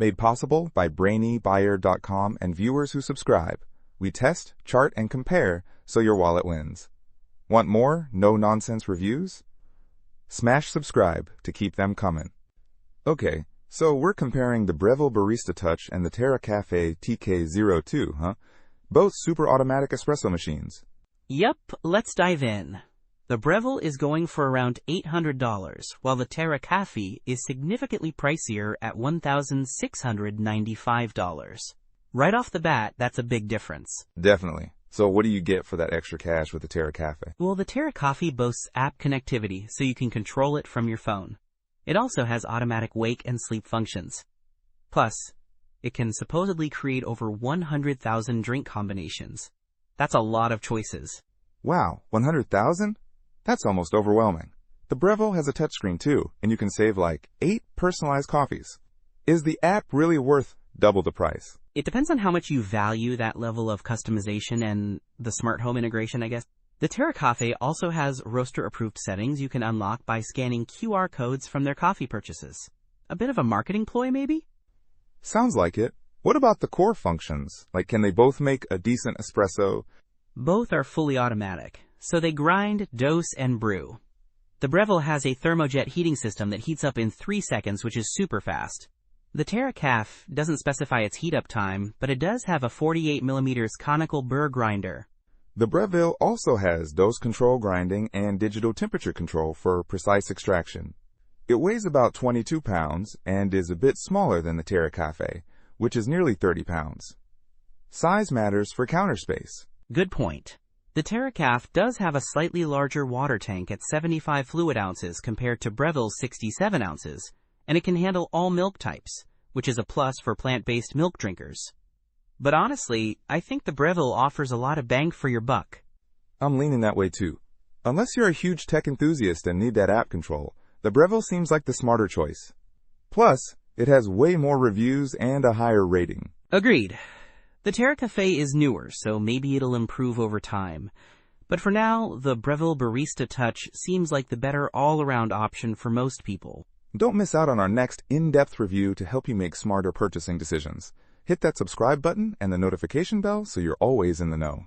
Made possible by brainybuyer.com and viewers who subscribe. We test, chart, and compare so your wallet wins. Want more no-nonsense reviews? Smash subscribe to keep them coming. Okay, so we're comparing the Breville Barista Touch and the Terra Kaffe TK02, huh? Both super-automatic espresso machines. Yep, let's dive in. The Breville is going for around $800, while the Terra Kaffe is significantly pricier at $1,695. Right off the bat, that's a big difference. Definitely. So what do you get for that extra cash with the Terra Kaffe? Well, the Terra Kaffe boasts app connectivity, so you can control it from your phone. It also has automatic wake and sleep functions. Plus, it can supposedly create over 100,000 drink combinations. That's a lot of choices. Wow, 100,000? That's almost overwhelming. The Breville has a touchscreen too, and you can save like 8 personalized coffees. Is the app really worth double the price? It depends on how much you value that level of customization and the smart home integration, I guess. The Terra Kaffe also has roaster-approved settings you can unlock by scanning QR codes from their coffee purchases. A bit of a marketing ploy, maybe? Sounds like it. What about the core functions? Like, can they both make a decent espresso? Both are fully automatic, so they grind, dose, and brew. The Breville has a thermojet heating system that heats up in 3 seconds, which is super fast. The Terra Kaffe doesn't specify its heat-up time, but it does have a 48mm conical burr grinder. The Breville also has dose control grinding and digital temperature control for precise extraction. It weighs about 22 pounds and is a bit smaller than the Terra Kaffe, which is nearly 30 pounds. Size matters for counter space. Good point. The Terra Kaffe does have a slightly larger water tank at 75 fluid ounces compared to Breville's 67 ounces, and it can handle all milk types, which is a plus for plant-based milk drinkers. But honestly, I think the Breville offers a lot of bang for your buck. I'm leaning that way too. Unless you're a huge tech enthusiast and need that app control, the Breville seems like the smarter choice. Plus, it has way more reviews and a higher rating. Agreed. The Terra Kaffe is newer, so maybe it'll improve over time. But for now, the Breville Barista Touch seems like the better all-around option for most people. Don't miss out on our next in-depth review to help you make smarter purchasing decisions. Hit that subscribe button and the notification bell so you're always in the know.